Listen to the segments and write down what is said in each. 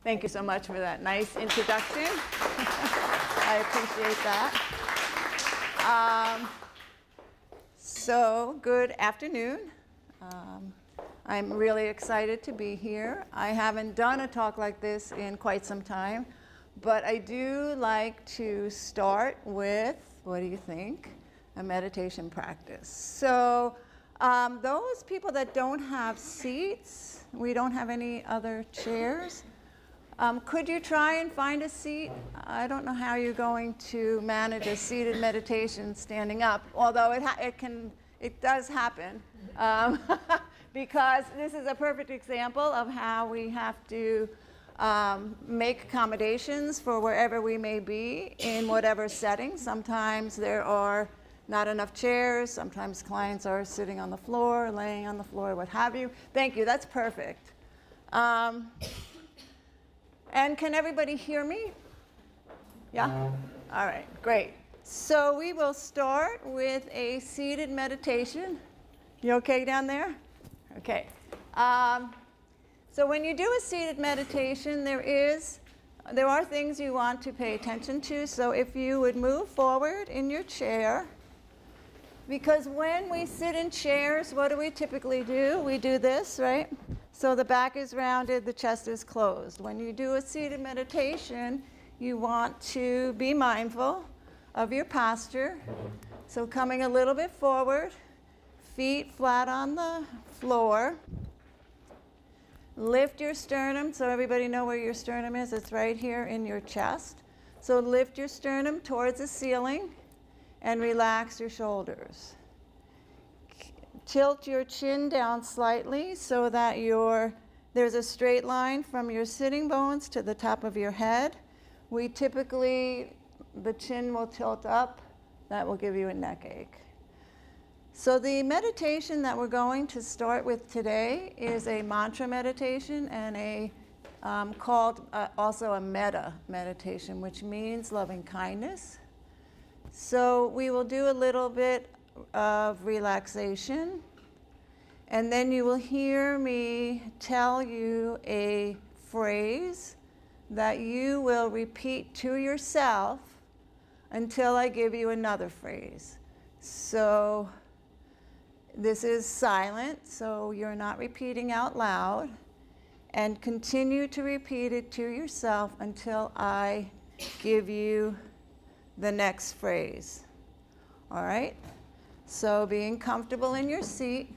Thank you so much for that nice introduction. I appreciate that. So, good afternoon. I'm really excited to be here. I haven't done a talk like this in quite some time, but I do like to start with, what do you think? A meditation practice. So, those people that don't have seats, we don't have any other chairs. Could you try and find a seat? I don't know how you're going to manage a seated meditation standing up, although it does happen, because this is a perfect example of how we have to make accommodations for wherever we may be in whatever setting. Sometimes there are not enough chairs. Sometimes clients are sitting on the floor, laying on the floor, what have you. Thank you. That's perfect. And can everybody hear me? Yeah? All right, great. So we will start with a seated meditation. You okay down there? Okay. So when you do a seated meditation, there are things you want to pay attention to. So if you would move forward in your chair, because when we sit in chairs, what do we typically do? We do this, right? So the back is rounded, the chest is closed. When you do a seated meditation, you want to be mindful of your posture. So coming a little bit forward, feet flat on the floor. Lift your sternum, so everybody know where your sternum is. It's right here in your chest. So lift your sternum towards the ceiling and relax your shoulders. Tilt your chin down slightly so that there's a straight line from your sitting bones to the top of your head. The chin will tilt up. That will give you a neck ache. So the meditation that we're going to start with today is a mantra meditation and called also a metta meditation, which means loving kindness. So we will do a little bit of relaxation, and then you will hear me tell you a phrase that you will repeat to yourself until I give you another phrase. So this is silent, so you're not repeating out loud, and continue to repeat it to yourself until I give you the next phrase. All right? So being comfortable in your seat.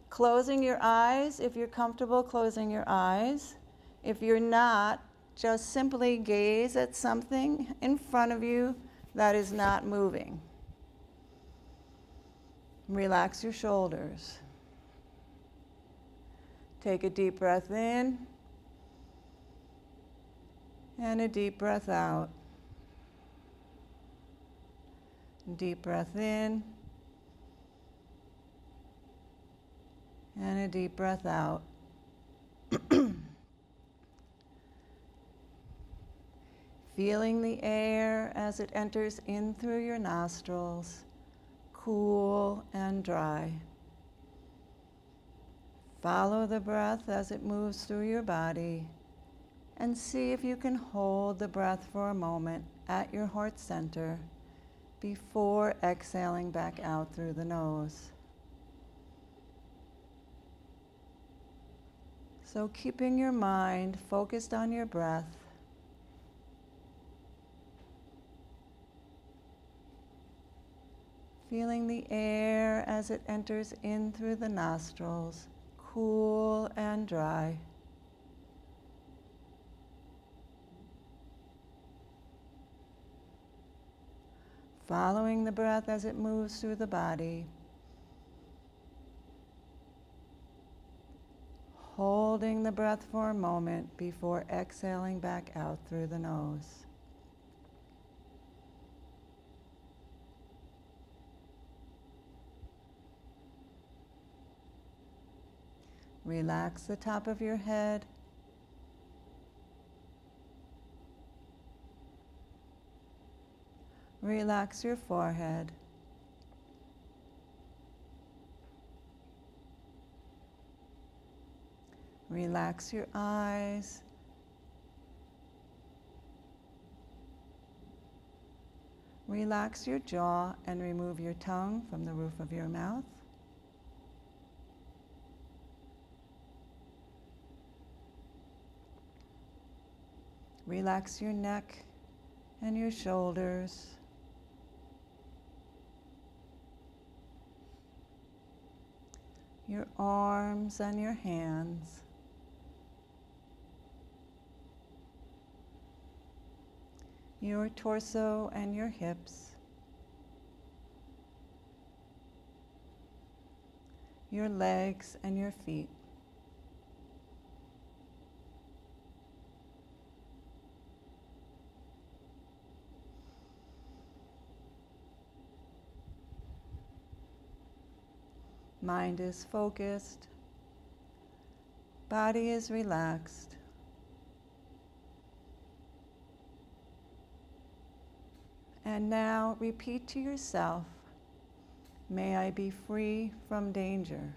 Closing your eyes if you're comfortable closing your eyes. If you're not, just simply gaze at something in front of you that is not moving. Relax your shoulders. Take a deep breath in and a deep breath out. Deep breath in and a deep breath out. Feeling the air as it enters in through your nostrils, cool and dry. Follow the breath as it moves through your body, and see if you can hold the breath for a moment at your heart center before exhaling back out through the nose. So keeping your mind focused on your breath, feeling the air as it enters in through the nostrils, cool and dry. Following the breath as it moves through the body. Holding the breath for a moment before exhaling back out through the nose. Relax the top of your head. Relax your forehead. Relax your eyes. Relax your jaw and remove your tongue from the roof of your mouth. Relax your neck and your shoulders. Your arms and your hands. Your torso and your hips. Your legs and your feet. Mind is focused. Body is relaxed. And now repeat to yourself, may I be free from danger.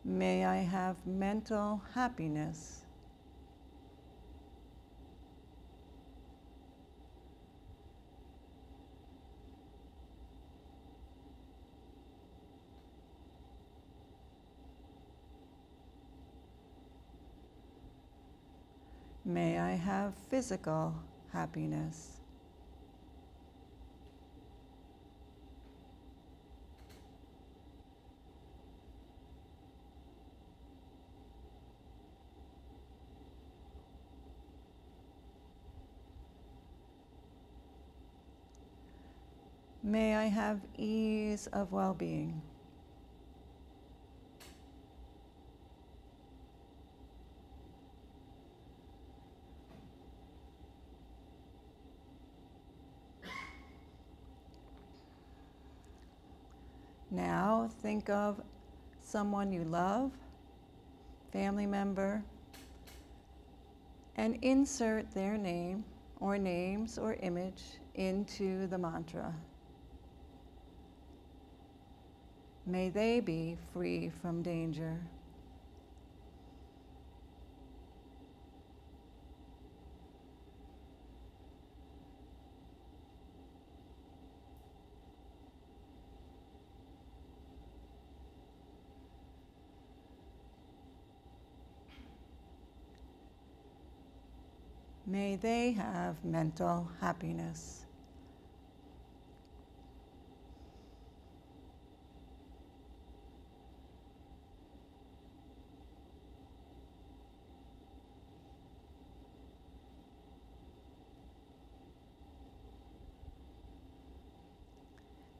May I have mental happiness. May I have physical happiness. May I have ease of well-being. Now think of someone you love, family member, and insert their name or names or image into the mantra. May they be free from danger. May they have mental happiness.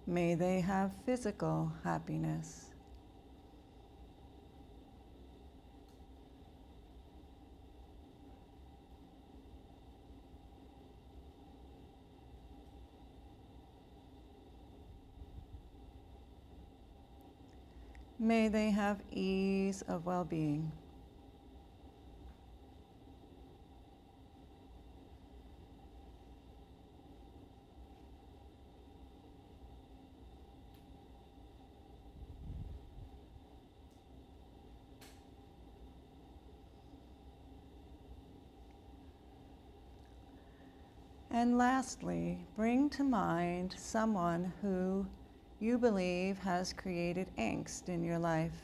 May they have physical happiness. May they have ease of well-being. And lastly, bring to mind someone who you believe has created angst in your life.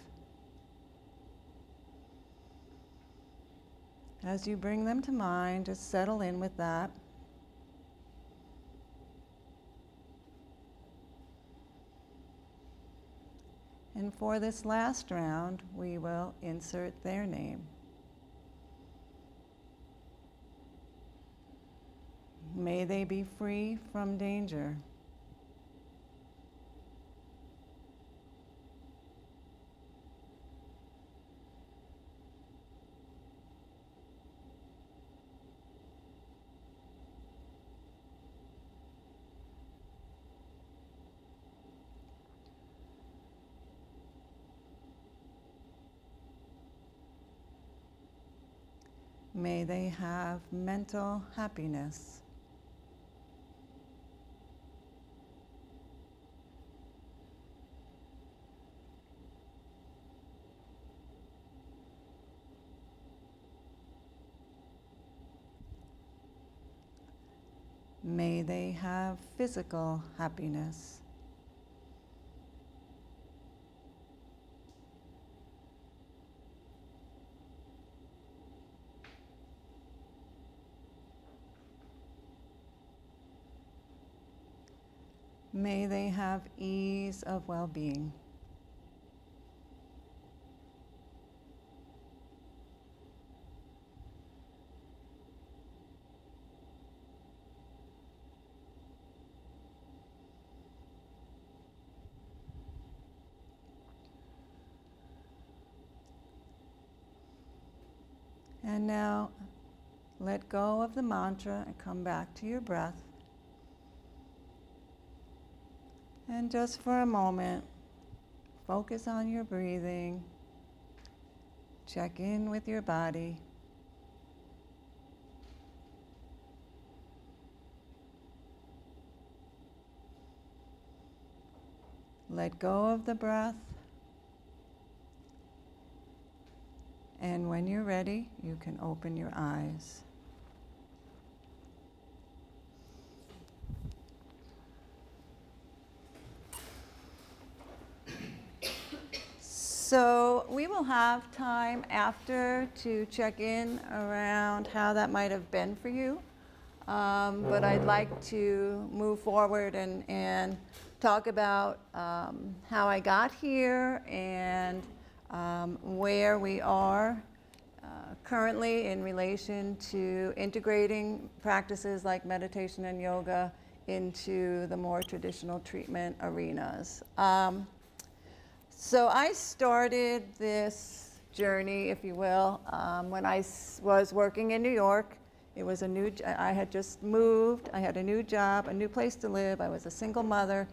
As you bring them to mind, just settle in with that. And for this last round, we will insert their name. May they be free from danger. May they have mental happiness. May they have physical happiness. May they have ease of well-being. And now, let go of the mantra and come back to your breath. And just for a moment, focus on your breathing. Check in with your body. Let go of the breath. And when you're ready, you can open your eyes. So we will have time after to check in around how that might have been for you. But I'd like to move forward and talk about how I got here and where we are currently in relation to integrating practices like meditation and yoga into the more traditional treatment arenas. So I started this journey, if you will, when I was working in New York. It was I had just moved, I had a new job, a new place to live, I was a single mother,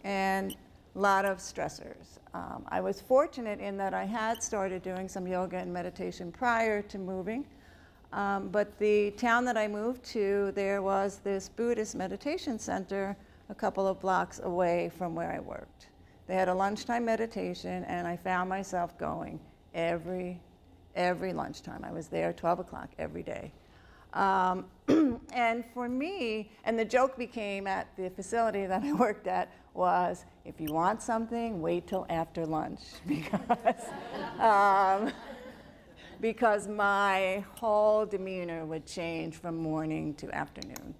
and a lot of stressors. I was fortunate in that I had started doing some yoga and meditation prior to moving, but the town that I moved to, there was this Buddhist meditation center a couple of blocks away from where I worked. They had a lunchtime meditation, and I found myself going every lunchtime. I was there 12 o'clock every day. And for me, and the joke became at the facility that I worked at was, if you want something, wait till after lunch, because my whole demeanor would change from morning to afternoon.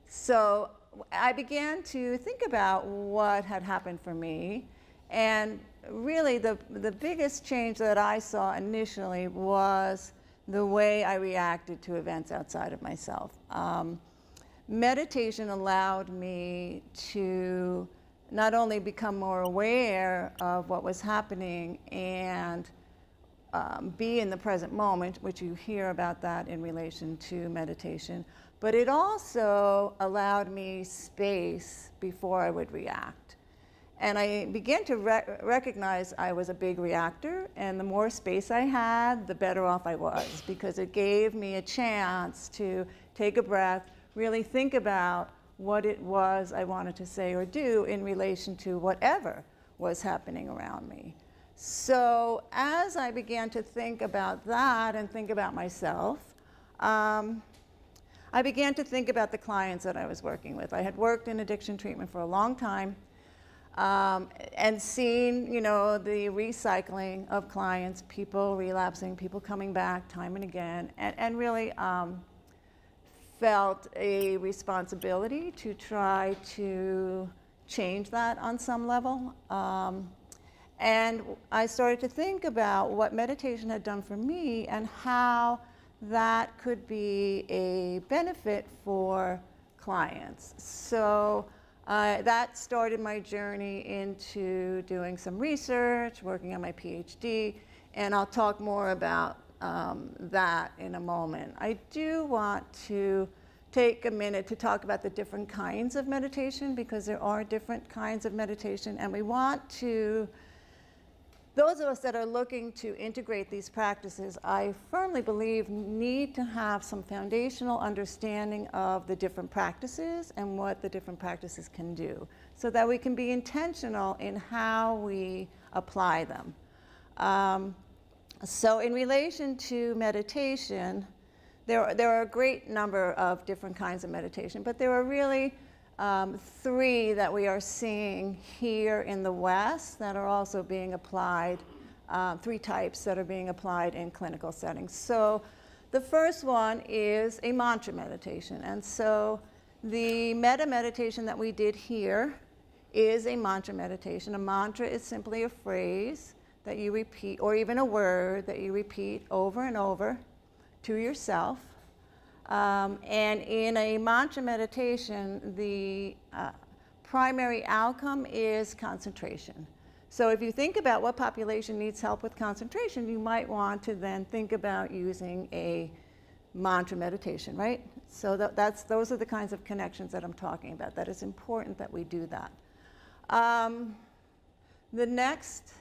So I began to think about what had happened for me, and really the biggest change that I saw initially was the way I reacted to events outside of myself. Meditation allowed me to not only become more aware of what was happening and be in the present moment, which you hear about that in relation to meditation, but it also allowed me space before I would react. And I began to recognize I was a big reactor, and the more space I had, the better off I was, because it gave me a chance to take a breath, really think about what it was I wanted to say or do in relation to whatever was happening around me. So as I began to think about that and think about myself, I began to think about the clients that I was working with. I had worked in addiction treatment for a long time, and seen, the recycling of clients, people relapsing, people coming back time and again, and really felt a responsibility to try to change that on some level. And I started to think about what meditation had done for me and how that could be a benefit for clients. So that started my journey into doing some research, working on my PhD, and I'll talk more about that in a moment. I do want to take a minute to talk about the different kinds of meditation, because there are different kinds of meditation, and we want to those of us that are looking to integrate these practices, I firmly believe, need to have some foundational understanding of the different practices and what the different practices can do, so that we can be intentional in how we apply them. So in relation to meditation, there are a great number of different kinds of meditation, but there are really three that we are seeing here in the West that are also being applied, three types that are being applied in clinical settings. So the first one is a mantra meditation. And so the metta meditation that we did here is a mantra meditation. A mantra is simply a phrase that you repeat, or even a word that you repeat over and over to yourself. And in a mantra meditation, the primary outcome is concentration. So if you think about what population needs help with concentration, you might want to then think about using a mantra meditation, right? So those are the kinds of connections that I'm talking about. That it's important that we do that. The next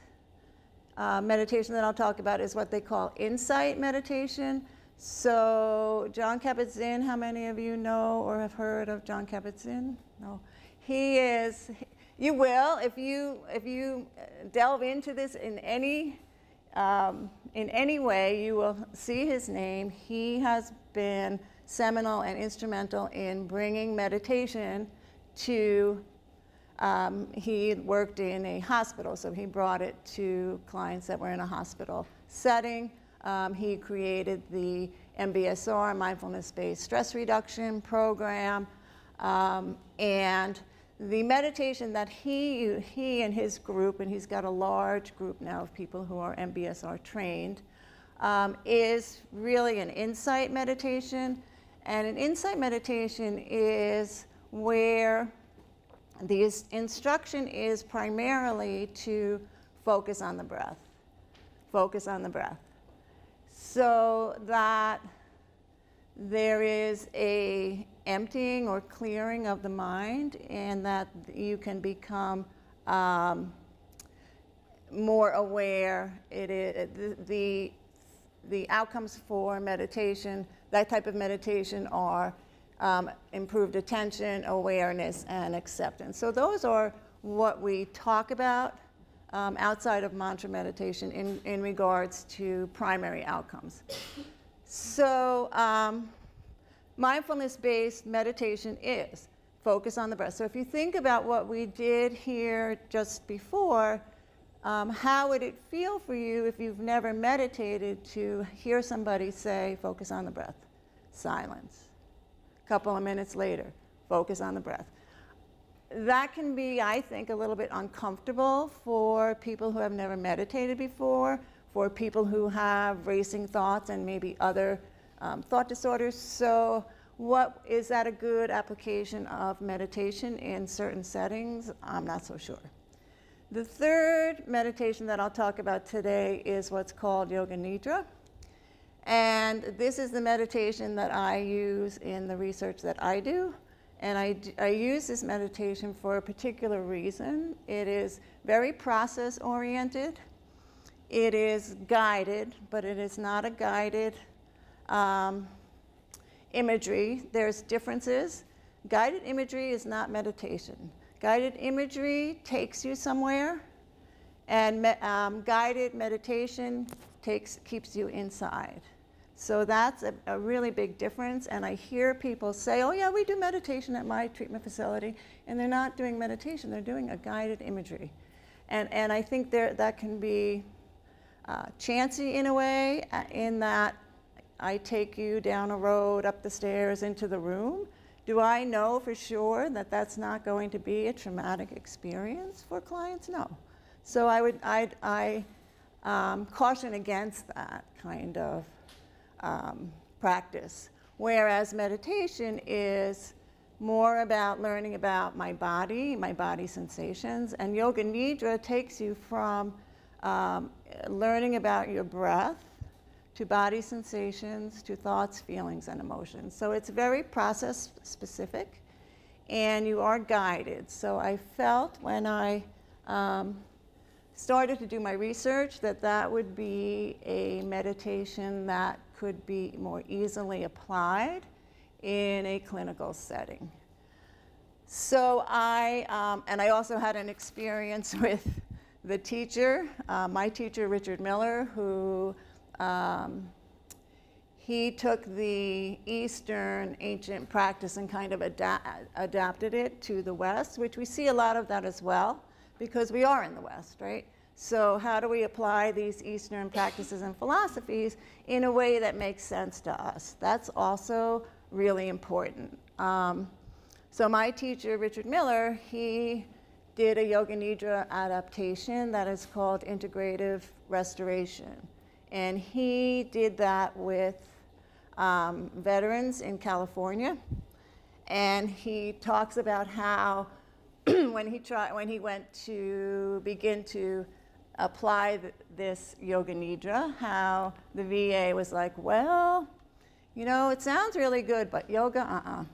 meditation that I'll talk about is what they call insight meditation. So Jon Kabat-Zinn, how many of you know or have heard of Jon Kabat-Zinn? No. He is, you will, if you delve into this in any way, you will see his name. He has been seminal and instrumental in bringing meditation to, he worked in a hospital, so he brought it to clients that were in a hospital setting. He created the MBSR, Mindfulness-Based Stress Reduction Program, and the meditation that he and his group, and he's got a large group now of people who are MBSR trained, is really an insight meditation. And an insight meditation is where the instruction is primarily to focus on the breath. Focus on the breath. So that there is a emptying or clearing of the mind, and that you can become more aware. The outcomes for meditation, that type of meditation, are improved attention, awareness, and acceptance. So those are what we talk about outside of mantra meditation in regards to primary outcomes. So mindfulness-based meditation is focus on the breath. So if you think about what we did here just before, how would it feel for you if you've never meditated to hear somebody say, focus on the breath? Silence. A couple of minutes later, focus on the breath. That can be, I think, a little bit uncomfortable for people who have never meditated before, for people who have racing thoughts and maybe other thought disorders. So is that a good application of meditation in certain settings? I'm not so sure. The third meditation that I'll talk about today is what's called Yoga Nidra. And this is the meditation that I use in the research that I do. And I use this meditation for a particular reason. It is very process-oriented. It is guided, but it is not a guided imagery. There's differences. Guided imagery is not meditation. Guided imagery takes you somewhere, and guided meditation keeps you inside. So that's a really big difference. And I hear people say, oh yeah, we do meditation at my treatment facility, and they're not doing meditation, they're doing a guided imagery. And I think that can be chancy in a way, in that I take you down a road, up the stairs, into the room. Do I know for sure that that's not going to be a traumatic experience for clients? No. So I caution against that kind of practice. Whereas meditation is more about learning about my body sensations, and Yoga Nidra takes you from learning about your breath to body sensations, to thoughts, feelings, and emotions. So it's very process specific, and you are guided. So I felt when I started to do my research that that would be a meditation that could be more easily applied in a clinical setting. So and I also had an experience with the teacher, my teacher, Richard Miller, who he took the Eastern ancient practice and kind of adapted it to the West, which we see a lot of that as well, because we are in the West, right? So how do we apply these Eastern practices and philosophies in a way that makes sense to us? That's also really important. So my teacher, Richard Miller, he did a Yoga Nidra adaptation that is called integrative restoration. And he did that with veterans in California. And he talks about how when he went to begin to apply this Yoga Nidra, how the VA was like, well, you know, it sounds really good, but yoga,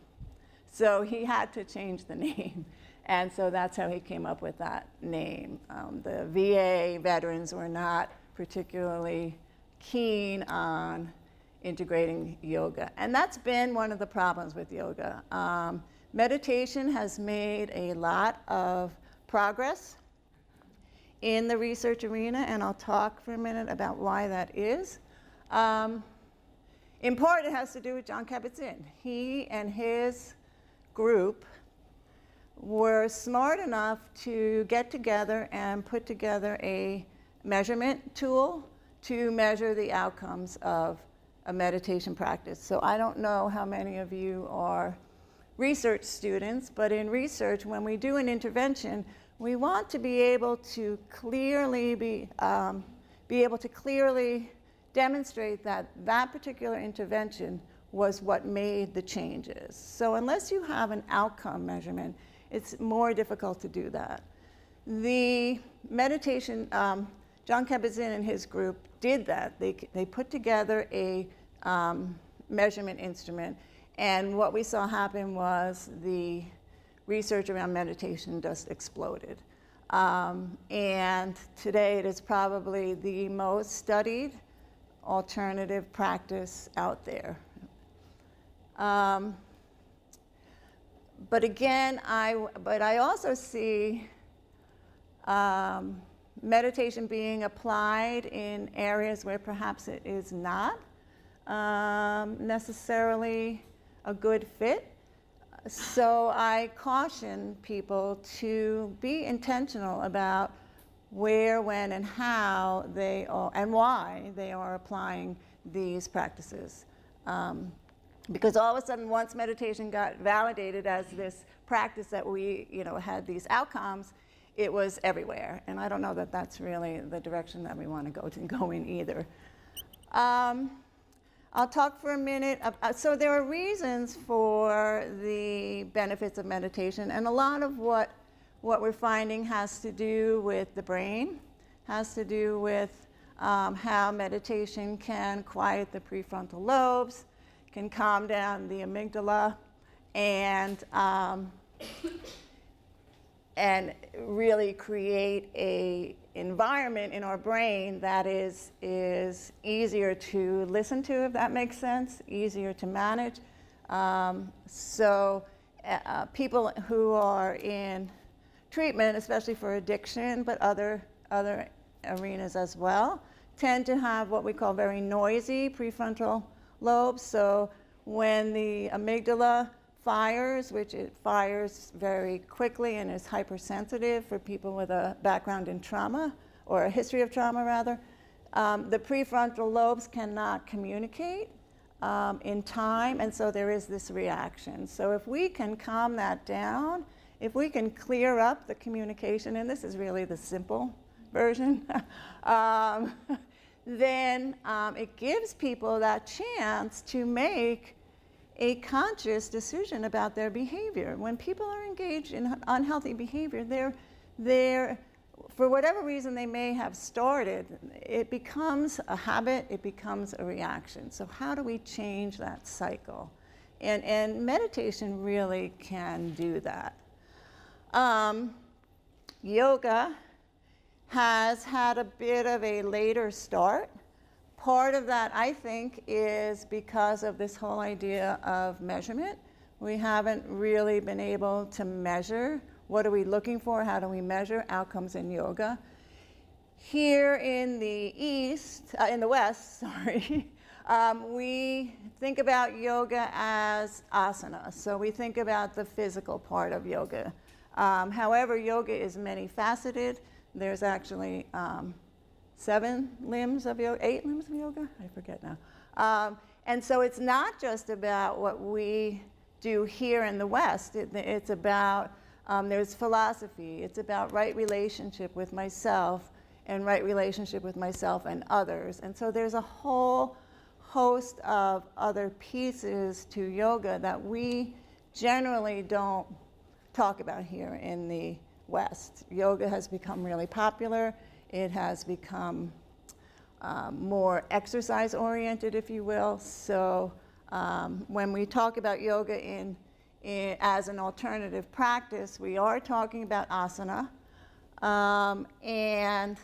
So he had to change the name. And so that's how he came up with that name. The VA veterans were not particularly keen on integrating yoga. And that's been one of the problems with yoga. Meditation has made a lot of progress in the research arena, and I'll talk for a minute about why that is. In part, it has to do with Jon Kabat-Zinn. He and his group were smart enough to get together and put together a measurement tool to measure the outcomes of a meditation practice. So I don't know how many of you are research students, but in research, when we do an intervention, we want to be able to clearly demonstrate that that particular intervention was what made the changes. So unless you have an outcome measurement, it's more difficult to do that. The meditation, Jon Kabat-Zinn and his group did that. They put together a measurement instrument, and what we saw happen was the research around meditation just exploded. And today it is probably the most studied alternative practice out there. But again, I also see meditation being applied in areas where perhaps it is not necessarily a good fit. So I caution people to be intentional about where, when, and how they are, and why they are applying these practices. Because all of a sudden, once meditation got validated as this practice that we, had these outcomes, it was everywhere. And I don't know that that's really the direction that we want to go in either. I'll talk for a minute. So there are reasons for the benefits of meditation, and a lot of what we're finding has to do with the brain, has to do with how meditation can quiet the prefrontal lobes, can calm down the amygdala, and really create an environment in our brain that is easier to listen to, if that makes sense, easier to manage. People who are in treatment, especially for addiction, but other arenas as well, tend to have what we call very noisy prefrontal lobes. So when the amygdala fires, which it fires very quickly and is hypersensitive for people with a background in trauma, or a history of trauma rather, the prefrontal lobes cannot communicate in time, and so there is this reaction. So if we can calm that down, if we can clear up the communication, and this is really the simple version, then it gives people that chance to make a conscious decision about their behavior. When people are engaged in unhealthy behavior, they're for whatever reason they may have started, it becomes a habit, it becomes a reaction. So how do we change that cycle? And meditation really can do that. Yoga has had a bit of a later start. Part of that, I think, is because of this whole idea of measurement. We haven't really been able to measure. What are we looking for? How do we measure outcomes in yoga? Here in the West, sorry, we think about yoga as asana. So we think about the physical part of yoga. However, yoga is many faceted. There's actually 7 limbs of yoga, 8 limbs of yoga? I forget now. And so it's not just about what we do here in the West. It's about, there's philosophy. It's about right relationship with myself and right relationship with myself and others. And so there's a whole host of other pieces to yoga that we generally don't talk about here in the West. Yoga has become really popular. It has become more exercise-oriented, if you will. So when we talk about yoga as an alternative practice, we are talking about asana. And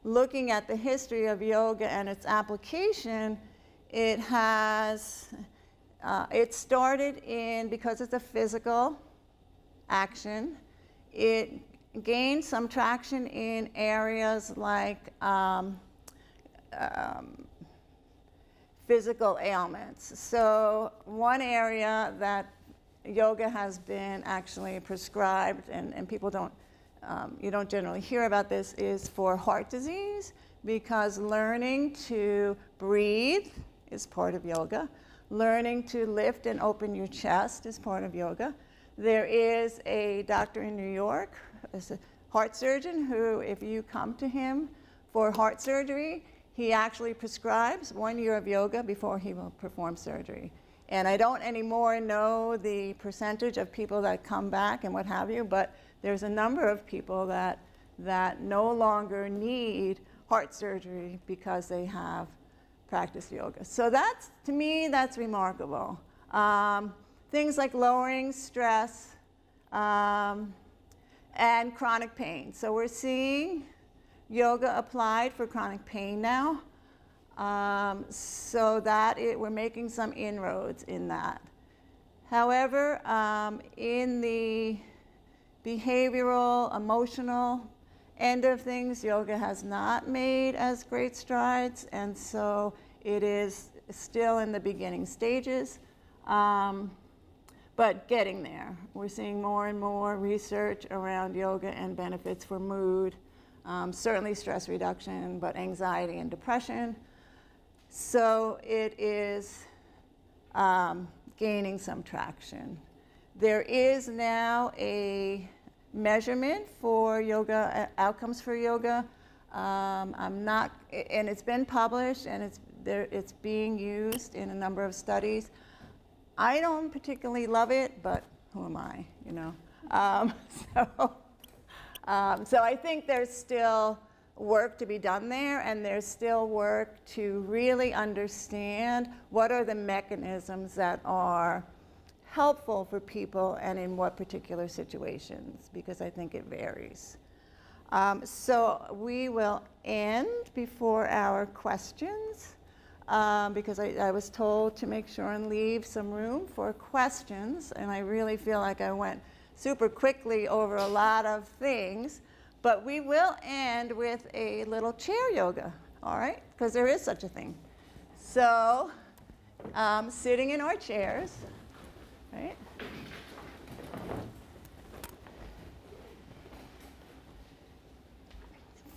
looking at the history of yoga and its application, it started because it's a physical action. It gained some traction in areas like physical ailments. So one area that yoga has been actually prescribed, and people don't, you don't generally hear about this, is for heart disease, because learning to breathe is part of yoga. Learning to lift and open your chest is part of yoga. There is a doctor in New York, a heart surgeon, who, if you come to him for heart surgery, he actually prescribes 1 year of yoga before he will perform surgery. And I don't anymore know the percentage of people that come back and what have you, but there's a number of people that no longer need heart surgery because they have practiced yoga. So that's, to me, that's remarkable. Things like lowering stress and chronic pain. So we're seeing yoga applied for chronic pain now. So that we're making some inroads in that. However, in the behavioral, emotional end of things, yoga has not made as great strides, and so it is still in the beginning stages, but getting there. We're seeing more and more research around yoga and benefits for mood, certainly stress reduction, but anxiety and depression. So it is gaining some traction. There is now a measurement for yoga, outcomes for yoga. And it's been published, and it's being used in a number of studies. I don't particularly love it, but who am I, you know? So I think there's still work to be done there, and there's still work to really understand what are the mechanisms that are helpful for people and in what particular situations, because I think it varies. So we will end before our questions, because I was told to make sure and leave some room for questions, and I really feel like I went super quickly over a lot of things. But we will end with a little chair yoga, all right? Because there is such a thing. So sitting in our chairs, right?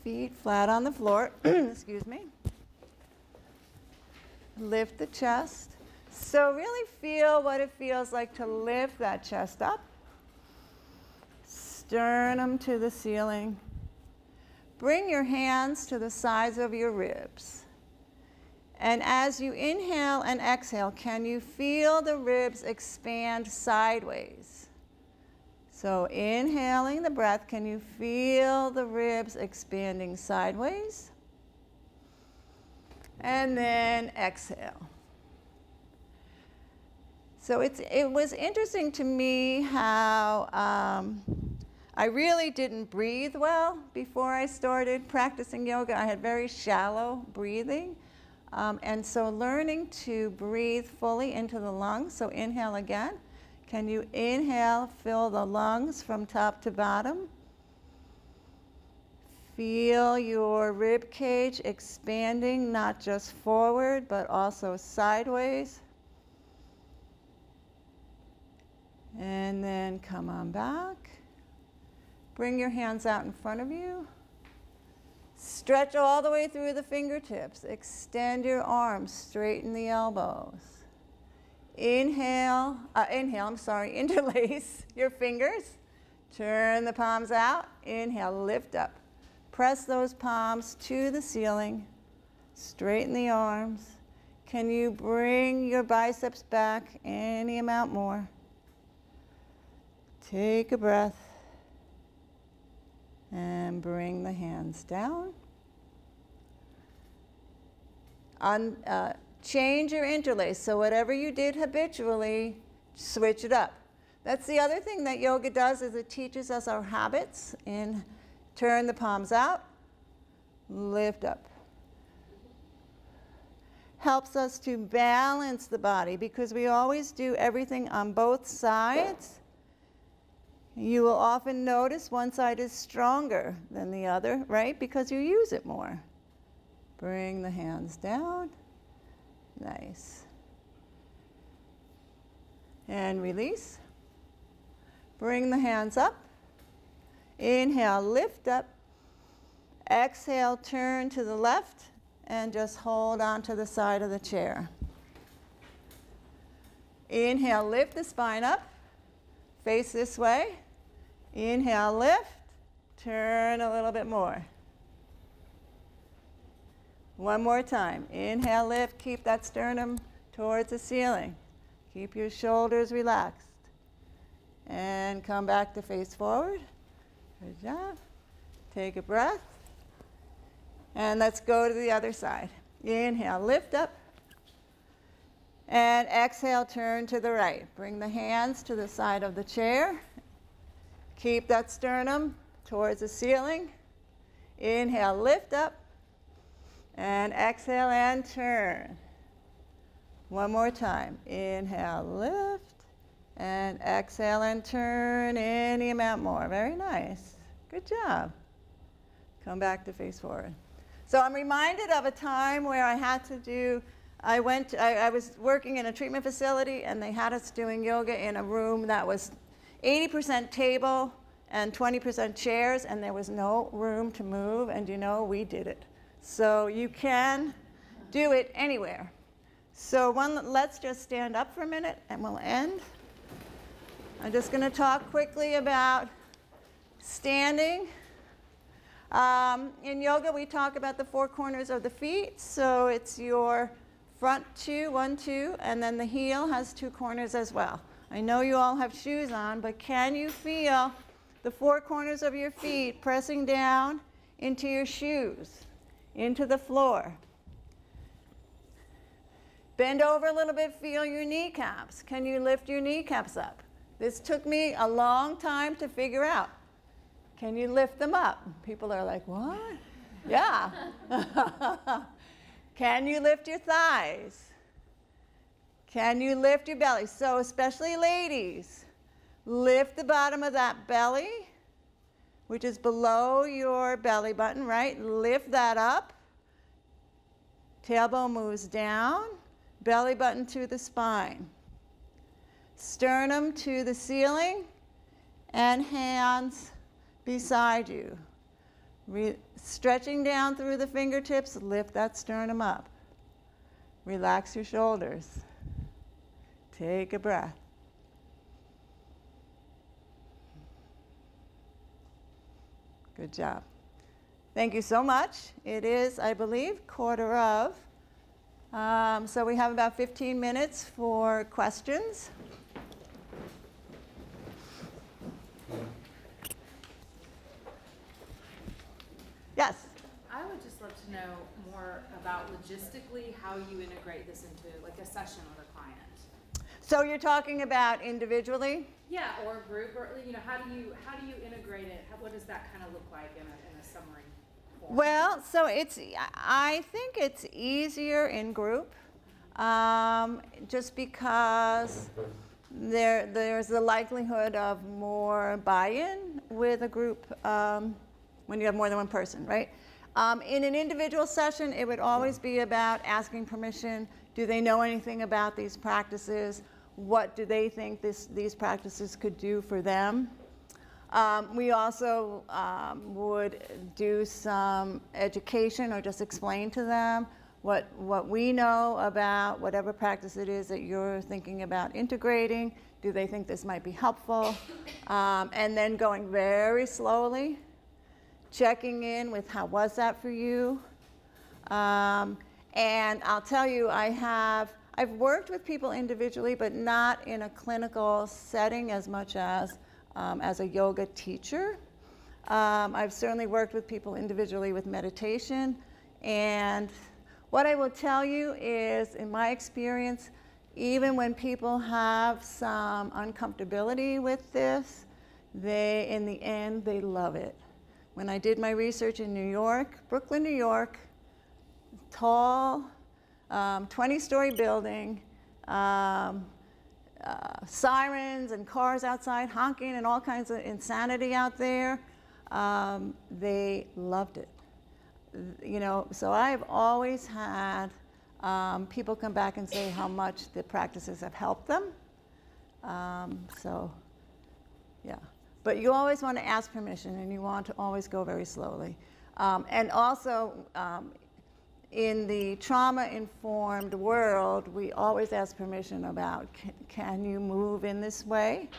Feet flat on the floor, excuse me. Lift the chest. So really feel what it feels like to lift that chest up. Sternum to the ceiling. Bring your hands to the sides of your ribs. And as you inhale and exhale, can you feel the ribs expand sideways? So inhaling the breath, can you feel the ribs expanding sideways? And then exhale. So it was interesting to me how I really didn't breathe well before I started practicing yoga. I had very shallow breathing. And so learning to breathe fully into the lungs, so inhale again. Can you inhale, fill the lungs from top to bottom? Feel your rib cage expanding, not just forward, but also sideways. And then come on back. Bring your hands out in front of you. Stretch all the way through the fingertips. Extend your arms, straighten the elbows. Inhale, interlace your fingers. Turn the palms out. Inhale, lift up. Press those palms to the ceiling. Straighten the arms. Can you bring your biceps back any amount more? Take a breath. And bring the hands down. Change your interlace. So whatever you did habitually, switch it up. That's the other thing that yoga does, is it teaches us our habits. Turn the palms out, lift up. Helps us to balance the body because we always do everything on both sides. You will often notice one side is stronger than the other, right? Because you use it more. Bring the hands down. Nice. And release. Bring the hands up. Inhale, lift up. Exhale, turn to the left and just hold on to the side of the chair. Inhale, lift the spine up. Face this way. Inhale, lift. Turn a little bit more. One more time. Inhale, lift. Keep that sternum towards the ceiling. Keep your shoulders relaxed. And come back to face forward. Good job. Take a breath. And let's go to the other side. Inhale, lift up. And exhale, turn to the right. Bring the hands to the side of the chair. Keep that sternum towards the ceiling. Inhale, lift up. And exhale and turn. One more time. Inhale, lift. And exhale and turn any amount more. Very nice. Good job. Come back to face forward. So I'm reminded of a time where I had to do, I was working in a treatment facility and they had us doing yoga in a room that was 80% table and 20% chairs, and there was no room to move, and you know, we did it. So you can do it anywhere. So let's just stand up for a minute and we'll end. I'm just going to talk quickly about standing. In yoga, we talk about the four corners of the feet. So it's your front two, 1, 2, and then the heel has 2 corners as well. I know you all have shoes on, but can you feel the 4 corners of your feet pressing down into your shoes, into the floor? Bend over a little bit, feel your kneecaps. Can you lift your kneecaps up? This took me a long time to figure out. Can you lift them up? People are like, what? Yeah. Can you lift your thighs? Can you lift your belly? So especially ladies, lift the bottom of that belly, which is below your belly button, right? Lift that up. Tailbone moves down. Belly button to the spine. Sternum to the ceiling, and hands beside you. Stretching down through the fingertips, lift that sternum up. Relax your shoulders. Take a breath. Good job. Thank you so much. It is, I believe, 1:15. So we have about 15 minutes for questions. Yes? I would just love to know more about logistically how you integrate this into like a session with a client. So you're talking about individually? Yeah, or a group, or how do you integrate it? What does that kind of look like in a summary form? Well, so I think it's easier in group, just because there's the likelihood of more buy-in with a group when you have more than one person, right? In an individual session, it would always be about asking permission. Do they know anything about these practices? What do they think these practices could do for them? We also would do some education or just explain to them what we know about whatever practice it is that you're thinking about integrating. Do they think this might be helpful? And then going very slowly, checking in with how was that for you? And I'll tell you, I've worked with people individually, but not in a clinical setting as much as a yoga teacher. I've certainly worked with people individually with meditation. And what I will tell you is, in my experience, even when people have some uncomfortability with this, in the end, they love it. When I did my research in New York, Brooklyn, New York, tall, 20-story building, sirens and cars outside honking and all kinds of insanity out there, they loved it. So I've always had people come back and say how much the practices have helped them. So, yeah. But you always want to ask permission, and you want to always go very slowly. And also, in the trauma-informed world, we always ask permission about, can you move in this way?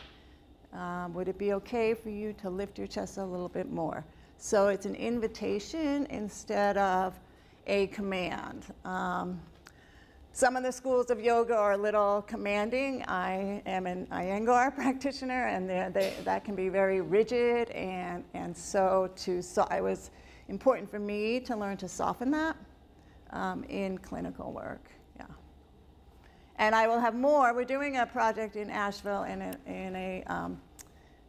Would it be okay for you to lift your chest a little bit more? So it's an invitation instead of a command. Some of the schools of yoga are a little commanding. I am an Iyengar practitioner, and that can be very rigid, and so it was important for me to learn to soften that in clinical work. Yeah. And I will have more. We're doing a project in Asheville in a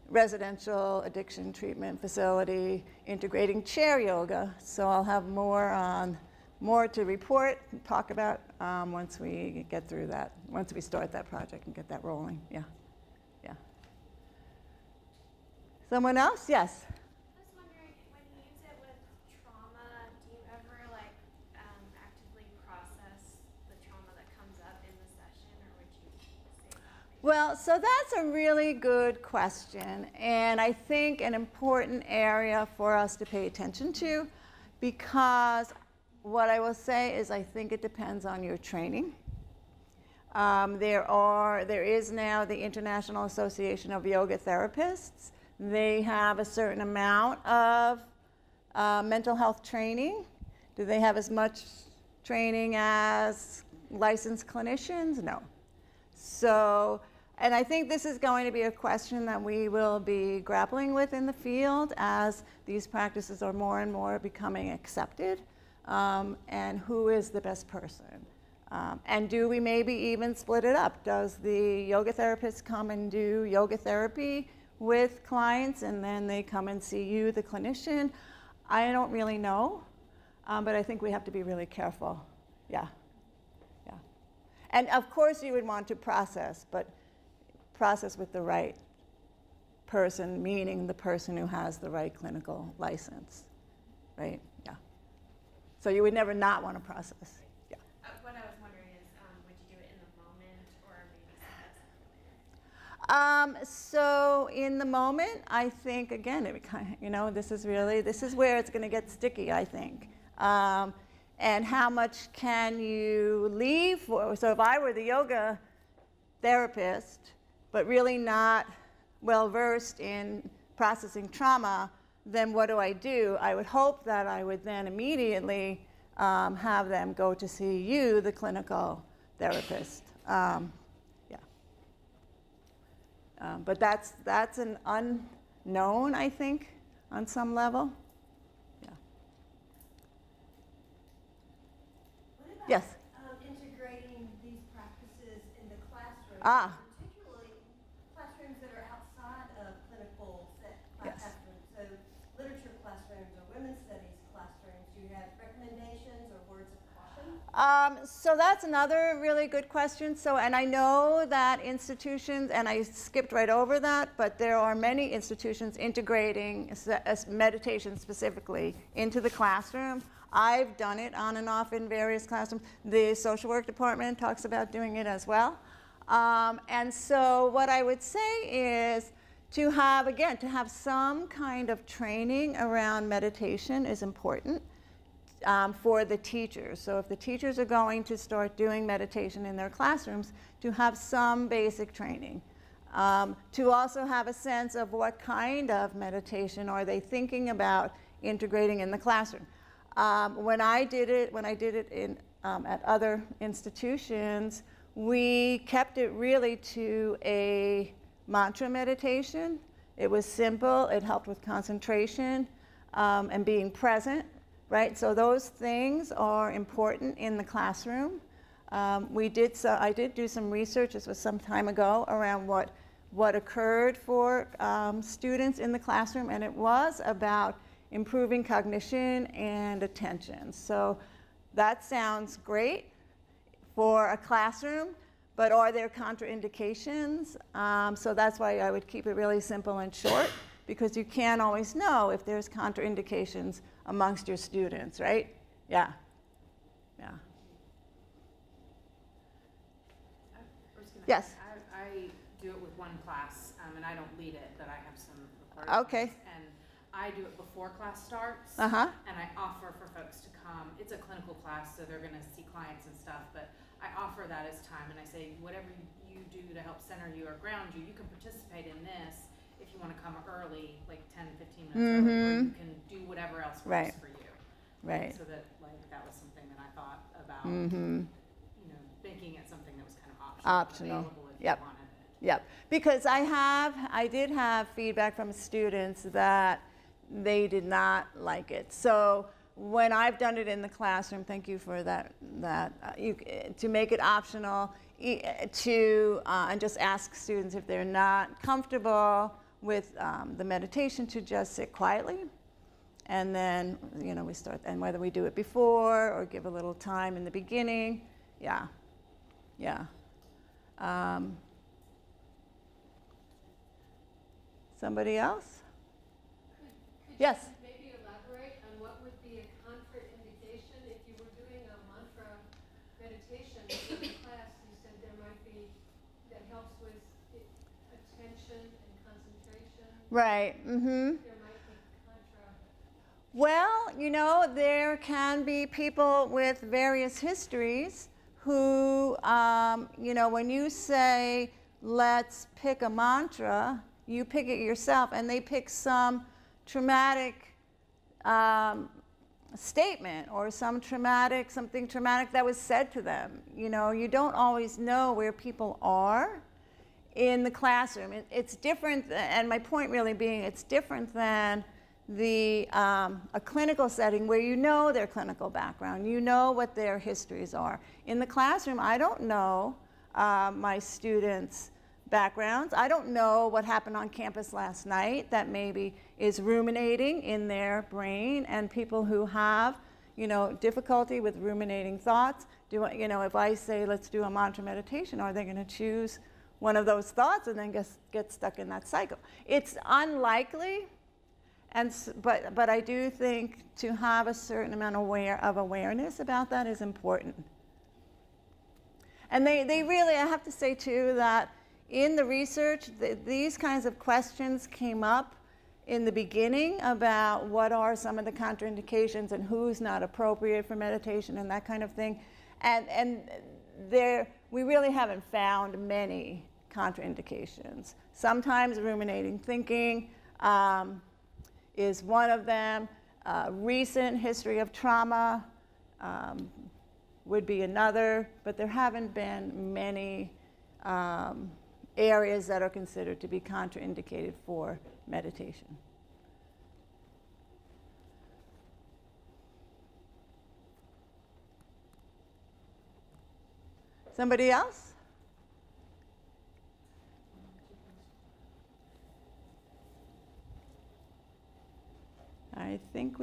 residential addiction treatment facility integrating chair yoga. So I'll have more to report and talk about once we get through that, once we start that project and get that rolling. Yeah. Yeah. Someone else? Yes. I was wondering, when you use it with trauma, do you ever actively process the trauma that comes up in the session, or would you say that? Well, so that's a really good question, and I think an important area for us to pay attention to, because what I will say is I think it depends on your training. There is now the International Association of Yoga Therapists. They have a certain amount of mental health training. Do they have as much training as licensed clinicians? No. So, and I think this is going to be a question that we will be grappling with in the field as these practices are more and more becoming accepted. And who is the best person? And do we maybe even split it up? Does the yoga therapist come and do yoga therapy with clients, and then they come and see you, the clinician? I don't really know, but I think we have to be really careful. Yeah, yeah. And of course you would want to process, but process with the right person, meaning the person who has the right clinical license, right? Yeah. So you would never not want to process. Yeah. What I was wondering is, would you do it in the moment, or maybe some So in the moment, I think, again, this is where it's going to get sticky, I think. And how much can you leave for? So if I were the yoga therapist, but really not well-versed in processing trauma, then what do? I would hope that I would then immediately have them go to see you, the clinical therapist. But that's an unknown, I think, on some level. Yeah. What about Yes. integrating these practices in the classroom Ah, particularly classrooms that are outside of clinical yes. classrooms. So literature classrooms or women's studies classrooms, do you have recommendations or words of caution? So that's another really good question. So, and I know that institutions, and I skipped right over that, but there are many institutions integrating meditation specifically into the classroom. I've done it on and off in various classrooms. The social work department talks about doing it as well. And so what I would say is to have, again, to have some kind of training around meditation is important. For the teachers. So if the teachers are going to start doing meditation in their classrooms, to have some basic training. To also have a sense of what kind of meditation are they thinking about integrating in the classroom. When I did it in, at other institutions, we kept it really to a mantra meditation. It was simple, it helped with concentration and being present. Right, so those things are important in the classroom. I did do some research, this was some time ago, around what occurred for students in the classroom, and it was about improving cognition and attention. So that sounds great for a classroom, but are there contraindications? So that's why I would keep it really simple and short, because you can't always know if there's contraindications amongst your students, right? Yeah. Yeah. Yes. I do it with one class, and I don't lead it, but I have some recordings. Okay. And I do it before class starts, Uh-huh. and I offer for folks to come. It's a clinical class, so they're going to see clients and stuff, but I offer that as time, and I say, whatever you do to help center you or ground you, you can participate in this if you want to come early, like 10, 15 minutes early, or you can do whatever else works for you. Right. So that, like, that was something that I thought about, making it something that was kind of optional. Available if you wanted it. Yep. Because I did have feedback from students that they did not like it. So when I've done it in the classroom, thank you for that, to make it optional, and just ask students if they're not comfortable with the meditation to just sit quietly. And then, we start, and whether we do it before or give a little time in the beginning. Yeah. Yeah. Somebody else? Yes? Maybe elaborate on what would be a contraindication if you were doing a mantra meditation in the class. You said there might be, that helps with attention and concentration. Right. Mm-hmm. There might be contra. Well, there can be people with various histories who, when you say, let's pick a mantra, you pick it yourself, and they pick some traumatic statement or something traumatic that was said to them. You don't always know where people are in the classroom. It's different, and my point really being, it's different than a clinical setting where you know their clinical background, you know what their histories are. In the classroom, I don't know my students' backgrounds. I don't know what happened on campus last night that maybe is ruminating in their brain, and people who have, difficulty with ruminating thoughts. If I say, let's do a mantra meditation, are they going to choose one of those thoughts and then get stuck in that cycle? It's unlikely. But I do think to have a certain amount of awareness about that is important. And they really, I have to say too, that in the research, these kinds of questions came up in the beginning about what are some of the contraindications and who's not appropriate for meditation and that kind of thing. And we really haven't found many contraindications. Sometimes ruminating thinking, is one of them. Recent history of trauma would be another, but there haven't been many areas that are considered to be contraindicated for meditation. Somebody else?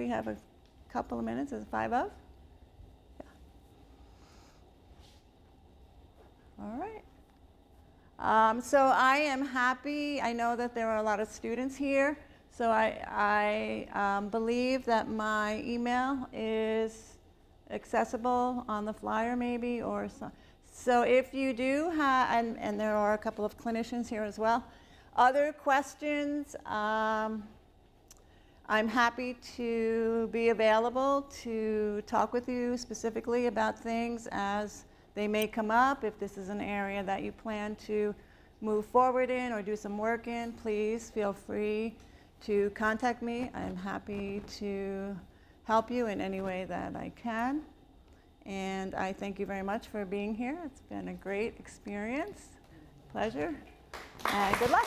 we have a couple of minutes. Is it 5 of? Yeah. All right. So I am happy. I know that there are a lot of students here. So I believe that my email is accessible on the flyer maybe, or so if you do have, and there are a couple of clinicians here as well, other questions, I'm happy to be available to talk with you specifically about things as they may come up. If this is an area that you plan to move forward in or do some work in, please feel free to contact me. I'm happy to help you in any way that I can. And I thank you very much for being here. It's been a great experience. Pleasure. And good luck.